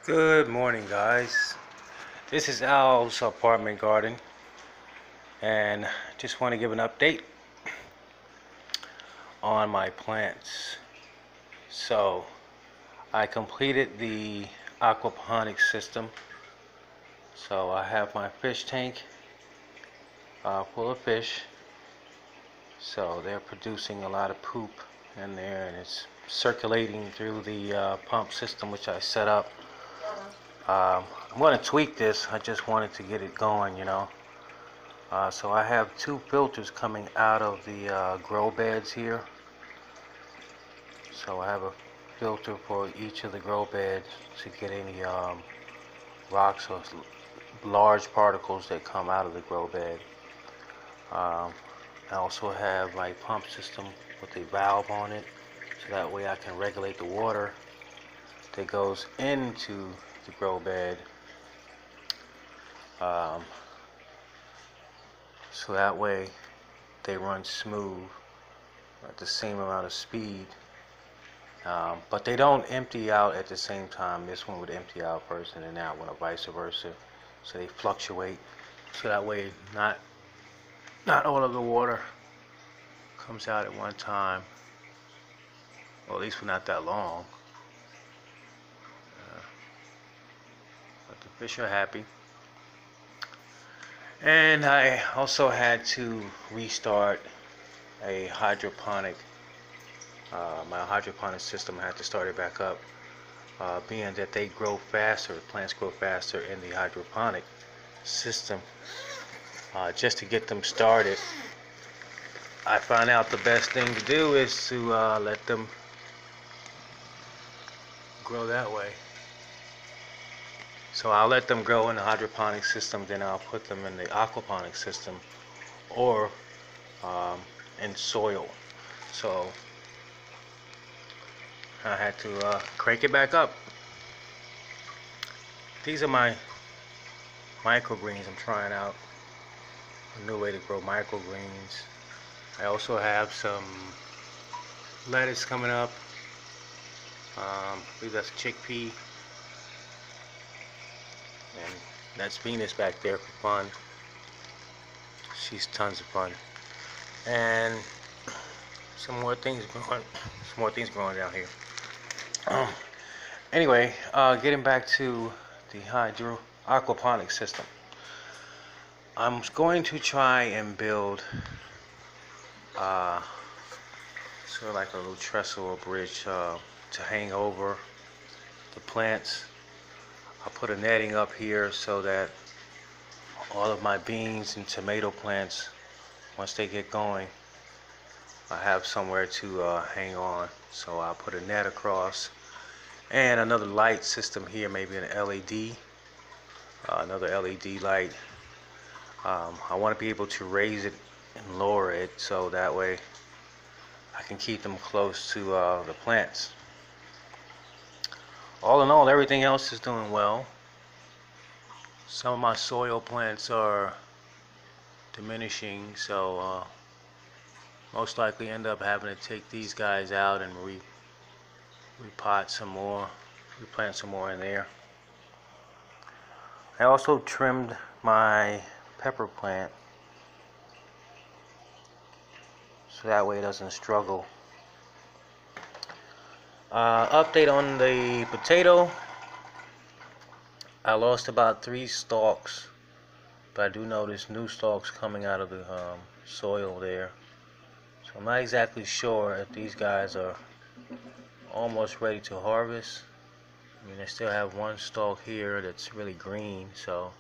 Good morning, guys. This is Al's apartment garden, and just want to give an update on my plants. So, I completed the aquaponics system. So, I have my fish tank full of fish. So, they're producing a lot of poop in there, and it's circulating through the pump system which I set up. I'm going to tweak this. I just wanted to get it going, So I have two filters coming out of the grow beds here. So I have a filter for each of the grow beds to get any rocks or large particles that come out of the grow bed. I also have my pump system with a valve on it, so that way I can regulate the water that goes into the grow bed, so that way they run smooth at the same amount of speed, but they don't empty out at the same time. This one would empty out first and then that one, or vice versa, so they fluctuate, so that way not all of the water comes out at one time, or at least for not that long. But the fish are happy. And I also had to restart a hydroponic, my hydroponic system. I had to start it back up, being that they grow faster, plants grow faster in the hydroponic system. Just to get them started, I found out the best thing to do is to let them grow that way. So I'll let them grow in the hydroponic system, then I'll put them in the aquaponic system, or in soil. So I had to crank it back up. These are my microgreens. I'm trying out a new way to grow microgreens. I also have some lettuce coming up. I believe that's chickpea. And that's Venus back there for fun. She's tons of fun. And some more things growing down here. Anyway, getting back to the aquaponics system. I'm going to try and build sort of like a little trestle or bridge to hang over the plants. I'll put a netting up here so that all of my beans and tomato plants, once they get going, I have somewhere to hang on. So I'll put a net across, and another light system here, maybe an LED, another LED light. I want to be able to raise it and lower it, so that way I can keep them close to the plants. All in all, everything else is doing well. Some of my soil plants are diminishing, so most likely end up having to take these guys out and repot some more, replant some more in there. I also trimmed my pepper plant, so that way it doesn't struggle. Update on the potato. I lost about 3 stalks, but I do notice new stalks coming out of the soil there. So I'm not exactly sure if these guys are almost ready to harvest. I mean, I still have 1 stalk here that's really green, so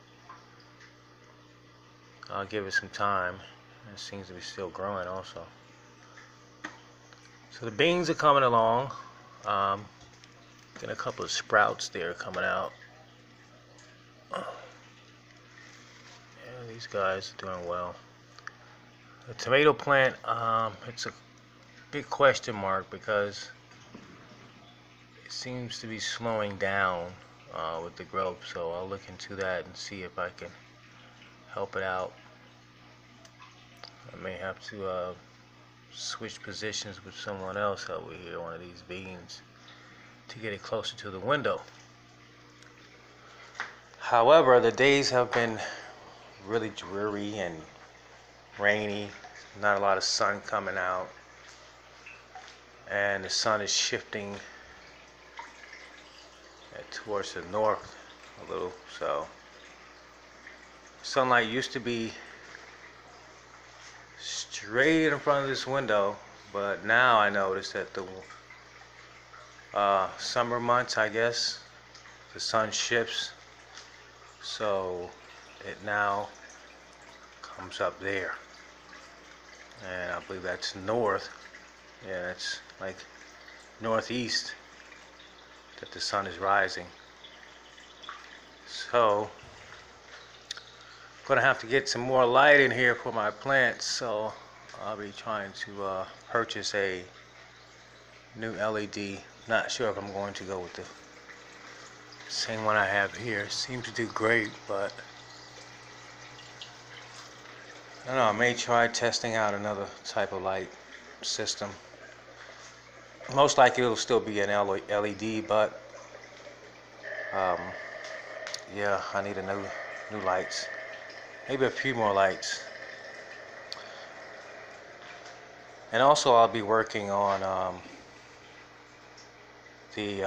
I'll give it some time. It seems to be still growing also. So the beans are coming along. Got a couple of sprouts there coming out. Yeah, these guys are doing well. The tomato plant, it's a big question mark because it seems to be slowing down with the growth. So I'll look into that and see if I can help it out. I may have to switch positions with someone else over here, one of these beans, to get it closer to the window. However, the days have been really dreary and rainy, not a lot of sun coming out, and the sun is shifting towards the north a little. So sunlight used to be straight in front of this window, but now I notice that the summer months, I guess, the sun shifts, so it now comes up there, and I believe that's north. Yeah, it's like northeast that the sun is rising. So I'm gonna have to get some more light in here for my plants, so I'll be trying to purchase a new LED. Not sure if I'm going to go with the same one I have here. Seems to do great, but I don't know, I may try testing out another type of light system. Most likely it'll still be an LED, but yeah, I need a new lights. Maybe a few more lights. And also I'll be working on the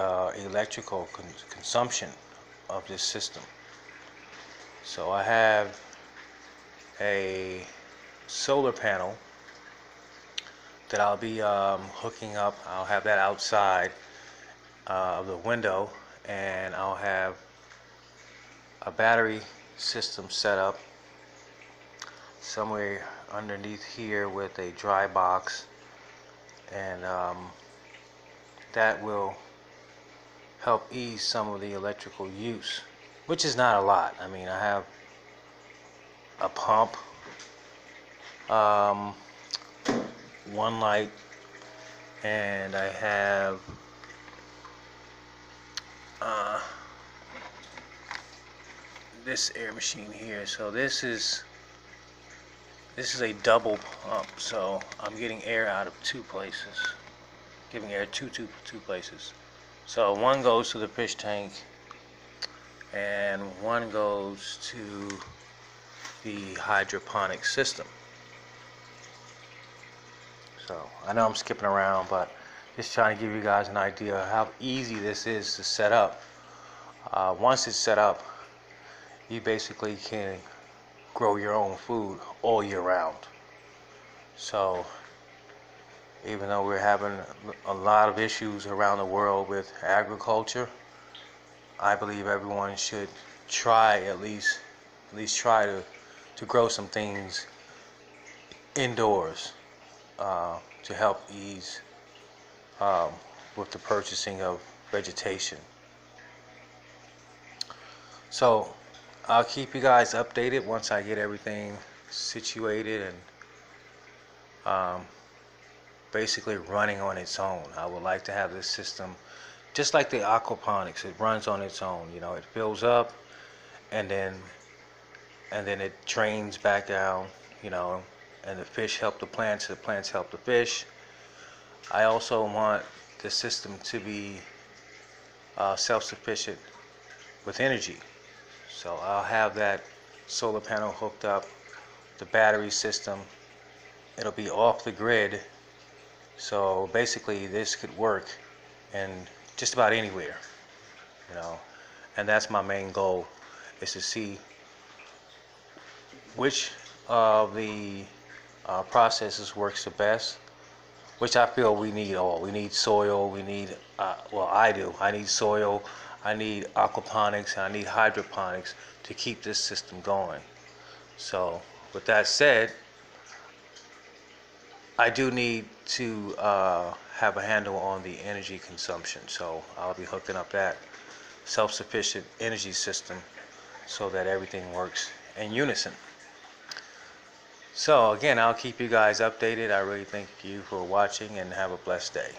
electrical consumption of this system. So I have a solar panel that I'll be hooking up. I'll have that outside of the window, and I'll have a battery system set up somewhere underneath here with a dry box, and that will help ease some of the electrical use, which is not a lot. I mean, I have a pump, one light, and I have this air machine here. So this is a double pump, so I'm getting air out of two places, giving air to two places. So one goes to the fish tank and one goes to the hydroponic system. So I know I'm skipping around, but just trying to give you guys an idea of how easy this is to set up. Once it's set up, you basically can grow your own food all year round. So even though we're having a lot of issues around the world with agriculture, I believe everyone should try at least try to grow some things indoors to help ease with the purchasing of vegetation. So I'll keep you guys updated once I get everything situated and basically running on its own. I would like to have this system just like the aquaponics. It runs on its own. You know, it fills up and then it drains back down, you know, and the fish help the plants help the fish. I also want the system to be self-sufficient with energy. So I'll have that solar panel hooked up, the battery system. It'll be off the grid. So basically this could work in just about anywhere, you know, and that's my main goal, is to see which of the processes works the best, which I feel we need all. We need soil, we need, well, I do. I need soil, I need aquaponics, and I need hydroponics to keep this system going. So with that said, I do need to have a handle on the energy consumption. So I'll be hooking up that self-sufficient energy system so that everything works in unison. So again, I'll keep you guys updated. I really thank you for watching and have a blessed day.